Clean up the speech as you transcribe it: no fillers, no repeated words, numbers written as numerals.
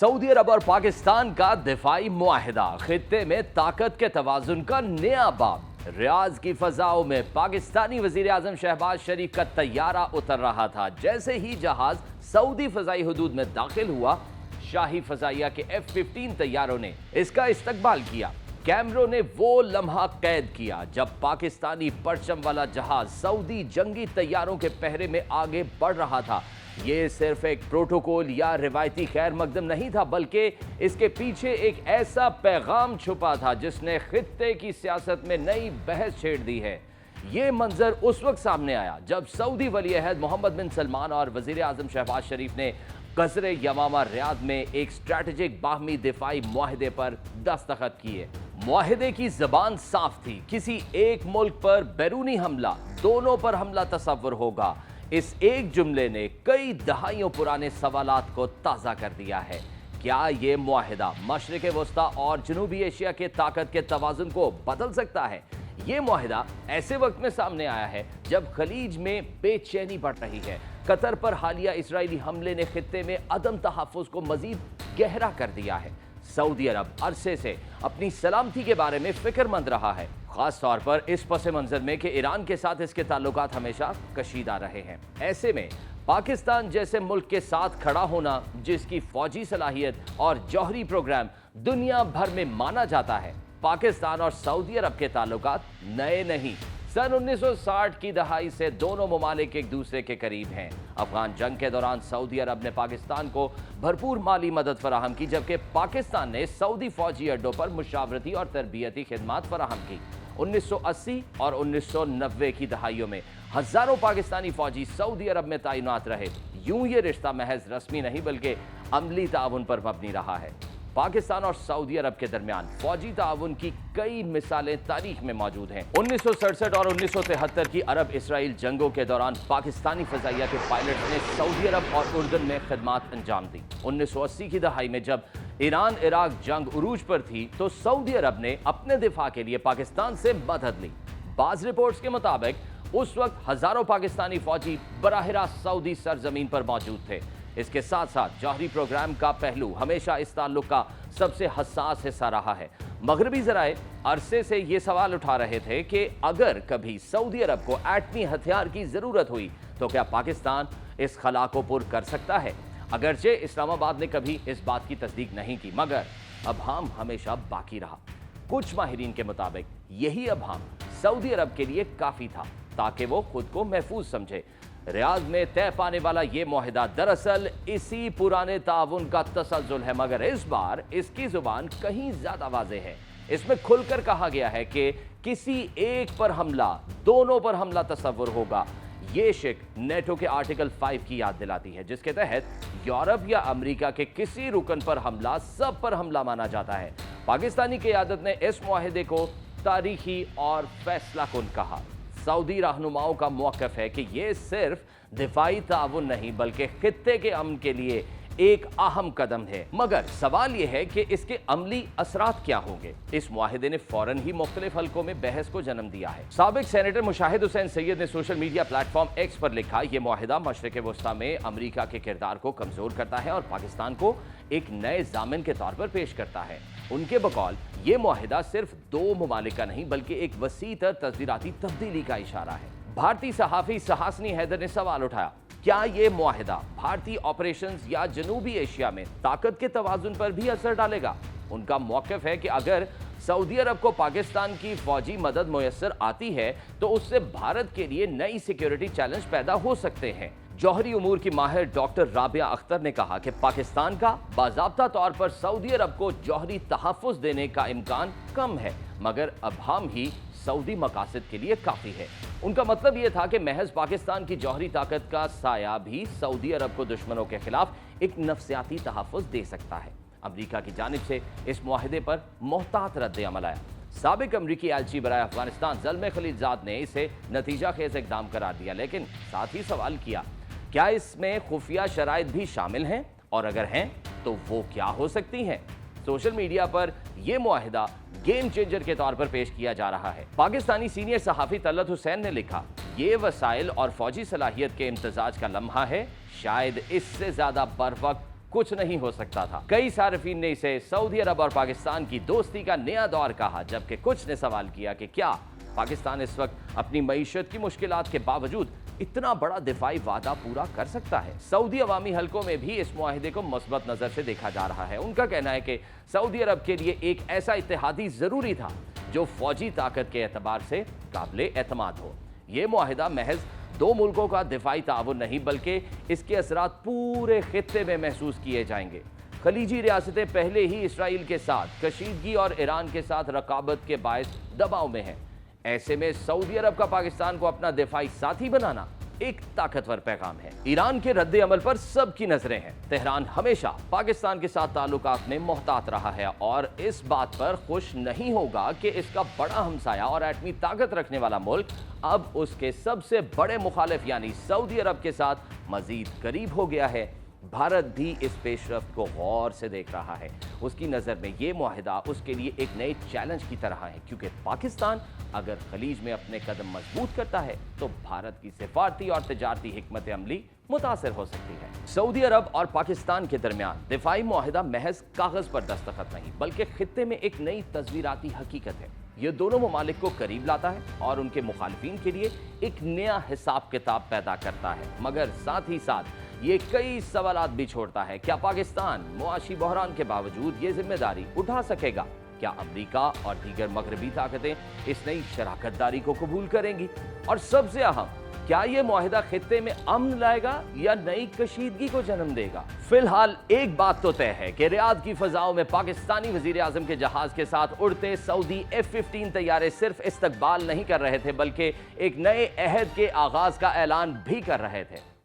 Saudi अरब और पाकिस्तान का दिफाई मुआहिदा, खित्ते में ताकत के तवाजुन का नया बाब। रियाज की फजाओं में पाकिस्तानी वजीर आजम शहबाज शरीफ का तैयारा उतर रहा था। जैसे ही जहाज सऊदी फजाई हदूद में दाखिल हुआ, शाही फजाइया के F-15 तैयारों ने इसका इस्तकबाल किया। कैमरों ने वो लम्हा कैद किया जब पाकिस्तानी परचम वाला जहाज सऊदी जंगी तैयारों के पहरे में आगे बढ़ रहा था। ये सिर्फ एक प्रोटोकॉल या रिवायती खैर मकदम नहीं था, बल्कि इसके पीछे एक ऐसा पैगाम छुपा था जिसने खित्ते की सियासत में नई बहस छेड़ दी है। ये मंजर उस वक्त सामने आया जब सऊदी वली अहद मोहम्मद बिन सलमान और वजीर आजम शहबाज शरीफ ने कसरे यमामा रियाद में एक स्ट्रैटेजिक बाहमी दिफाई मुआहिदे पर दस्तखत किए। मुआहिदे की जबान साफ थी, किसी एक मुल्क पर बैरूनी हमला, दोनों पर हमला तसव्वुर होगा। इस एक जुमले ने कई दहाइयों पुराने सवालात को ताज़ा कर दिया है। क्या ये मुआहिदा मशरिक़ वस्ता और जनूबी एशिया के ताकत के तवाज़ुन को बदल सकता है? ये मुआहिदा ऐसे वक्त में सामने आया है जब खलीज में बेचैनी बढ़ रही है। कतर पर हालिया इजरायली हमले ने खित्ते में अदम तहफ़्फ़ुज़ को मज़ीद गहरा कर दिया है। सऊदी अरब अरसे से अपनी सलामती के बारे में फिक्रमंद रहा है, खास तौर पर इस पस मंजर में कि ईरान के साथ इसके ताल्लुकात हमेशा कशीदा रहे हैं। ऐसे में पाकिस्तान जैसे मुल्क के साथ खड़ा होना, जिसकी फौजी सलाहियत और जौहरी प्रोग्राम दुनिया भर में माना जाता है, पाकिस्तान और सऊदी अरब के ताल्लुकात नए नहीं। सन 1960 की दहाई से दोनों ममालिक एक दूसरे के करीब हैं। अफगान जंग के दौरान सऊदी अरब ने पाकिस्तान को भरपूर माली मदद फराहम की, जबकि पाकिस्तान ने सऊदी फौजी अड्डों पर मुशावरती और तरबियती खिदमात फराहम की। 1980 और 1990 की दहाइयों में हजारों पाकिस्तानी फौजी सऊदी अरब में तैनात रहे। यूं ये रिश्ता महज रस्मी नहीं बल्कि अमली ताउन पर मबनी रहा है। पाकिस्तान और सऊदी अरब के दरमियान फौजी ताउन की कई मिसालें तारीख में मौजूद हैं। 1967 और 1973 की अरब इसराइल जंगों के दौरान पाकिस्तानी फजाइया के पायलट ने सऊदी अरब और उर्दन में खिदमात अंजाम दी। 1980 की दहाई में जब ईरान इराक जंग उरूज पर थी तो सऊदी अरब ने अपने दिफा के लिए पाकिस्तान से मदद ली। बाज़ रिपोर्ट्स के मुताबिक उस वक्त हजारों पाकिस्तानी फौजी बराह रास्त सऊदी सरजमीन पर मौजूद थे। इसके साथ साथ जौहरी प्रोग्राम का पहलू हमेशा इस ताल्लुक का सबसे हसास हिस्सा रहा है। मगरबी ज़राए अरसे से ये सवाल उठा रहे थे कि अगर कभी सऊदी अरब को एटमी हथियार की ज़रूरत हुई तो क्या पाकिस्तान इस खला को पुर कर सकता है? अगरचे इस्लामाबाद ने कभी इस बात की तस्दीक नहीं की, मगर अबहाम हमेशा बाकी रहा। कुछ माहिरीन के मुताबिक यही अबहाम सऊदी अरब के लिए काफ़ी था ताकि वो खुद को महफूज समझे। रियाद में तय पाने वाला ये मुआहिदा दरअसल इसी पुराने ताउन का तसल्जुल है, मगर इस बार इसकी जुबान कहीं ज्यादा वाज़ेह है। इसमें खुलकर कहा गया है कि किसी एक पर हमला, दोनों पर हमला तसव्वुर होगा। ये शिक नेटो के आर्टिकल 5 की याद दिलाती है, जिसके तहत यूरोप या अमेरिका के किसी रुकन पर हमला सब पर हमला माना जाता है। पाकिस्तानी क़यादत ने इस मुआहिदे को तारीखी और फैसला कुन कहा। सऊदी रहनुमाओं का मौक़िफ़ है कि यह सिर्फ दिफाई ताउन नहीं बल्कि खित्ते के अमन के लिए एक अहम कदम है। मगर सवाल यह है कि इसके अमली असरात क्या होंगे? इस मुआहिदे ने फौरन ही मुख्तलिफ हलकों में बहस को जन्म दिया है। साबिक सेनेटर मुशाहिद हुसैन सैयद ने सोशल मीडिया प्लेटफॉर्म एक्स पर लिखा, यह मुआहिदा मशरिक़ वस्ता में अमरीका के किरदार को कमज़ोर करता है और पाकिस्तान को एक नए जामिन के तौर पर पेश करता है। उनके बकौल ये मुआहिदा सिर्फ दो ममालिक का नहीं बल्कि एक वसी तर तस्दीराती तब्दीली का इशारा है। भारतीय सहाफ़ी सहासनी हैदर ने सवाल उठाया, क्या ये मुआहिदा भारतीय ऑपरेशंस या जनूबी एशिया में ताकत के तवाजुन पर भी असर डालेगा? उनका मौक़िफ़ है कि अगर सऊदी अरब को पाकिस्तान की फौजी मदद मुयस्सर आती है तो उससे भारत के लिए नई सिक्योरिटी चैलेंज पैदा हो सकते हैं। जौहरी उमूर की माहिर डॉक्टर राबिया अख्तर ने कहा कि पाकिस्तान का बाज़ाब्ता तौर पर सऊदी अरब को जौहरी तहफ़्फ़ुज़ देने का इम्कान कम है, मगर अबहाम ही सऊदी मकासद के लिए काफ़ी है। उनका मतलब यह था कि महज पाकिस्तान की जौहरी ताकत का साया भी सऊदी अरब को दुश्मनों के खिलाफ एक नफ्सियाती तहफ़्फ़ुज़ दे सकता है। अमरीका की जानिब से इस मुआहिदे पर मोहतात रद्द अमल आया। साबिक अमरीकी एलची बराए अफगानिस्तान ज़ल्मे खलीलज़ाद ने इसे नतीजा खेज इक़दाम करार दिया, लेकिन साथ ही सवाल किया, क्या इसमें खुफिया शराइत भी शामिल हैं, और अगर हैं तो वो क्या हो सकती हैं? सोशल मीडिया पर यह मुआहिदा गेम चेंजर के तौर पर पेश किया जा रहा है। पाकिस्तानी सीनियर सहाफ़ी तलत हुसैन ने लिखा, ये वसाइल और फौजी सलाहियत के इम्तजाज का लम्हा है, शायद इससे ज्यादा बर वक्त कुछ नहीं हो सकता था। कई सार्फिन ने इसे सऊदी अरब और पाकिस्तान की दोस्ती का नया दौर कहा, जबकि कुछ ने सवाल किया कि क्या पाकिस्तान इस वक्त अपनी मईशत की मुश्किलात के बावजूद इतना बड़ा दिफाई वादा पूरा कर सकता है। सऊदी अवामी हलकों में भी इस मुआहिदे को मुस्बत नजर से देखा जा रहा है। उनका कहना है कि सऊदी अरब के लिए एक ऐसा इत्तेहादी जरूरी था जो फौजी ताकत के एतबार से काबिल एतमाद हो। ये मुआहिदा महज दो मुल्कों का दिफाई ताउन नहीं, बल्कि इसके असरात पूरे खित्ते में महसूस किए जाएंगे। खलीजी रियासतें पहले ही इसराइल के साथ कशीदगी और ईरान के साथ रकाबत के बायस दबाव में हैं। ऐसे में सऊदी अरब का पाकिस्तान को अपना दिफाई साथी बनाना एक ताकतवर पैगाम है। ईरान के रद्द अमल पर सबकी नजरें हैं। तेहरान हमेशा पाकिस्तान के साथ ताल्लुकात में मोहतात रहा है और इस बात पर खुश नहीं होगा कि इसका बड़ा हमसाया और एटमी ताकत रखने वाला मुल्क अब उसके सबसे बड़े मुखालिफ यानी सऊदी अरब के साथ मजीद करीब हो गया है। भारत भी इस पेशरफ्त को गौर से देख रहा है। उसकी नज़र में ये मुआहिदा उसके लिए एक नए चैलेंज की तरह है, क्योंकि पाकिस्तान अगर खलीज में अपने कदम मजबूत करता है तो भारत की सिफारती और तिजारती हिकमत अमली मुतासर हो सकती है। सऊदी अरब और पाकिस्तान के दरमियान दिफाई मुआहिदा महज कागज पर दस्तखत नहीं, बल्कि खित्ते में एक नई तस्वीराती हकीकत है। ये दोनों ममालिक को करीब लाता है और उनके मुखालिफिन के लिए एक नया हिसाब किताब पैदा करता है, मगर साथ ही साथ ये कई सवालात भी छोड़ता है। क्या पाकिस्तान मुआशी बहरान के बावजूद ये जिम्मेदारी उठा सकेगा? क्या अमेरिका और दीगर मगरबी ताकतें इस नई शराकतदारी को कबूल करेंगी? और सबसे अहम, क्या ये मुआहिदा खित्ते में अमन लाएगा या नई कशीदगी को जन्म देगा? फिलहाल एक बात तो तय है कि रियाद की फजाओं में पाकिस्तानी वजीर आजम के जहाज के साथ उड़ते सऊदी F-15 तैयारे सिर्फ इस्तकबाल नहीं कर रहे थे, बल्कि एक नए अहद के आगाज का ऐलान भी कर रहे थे।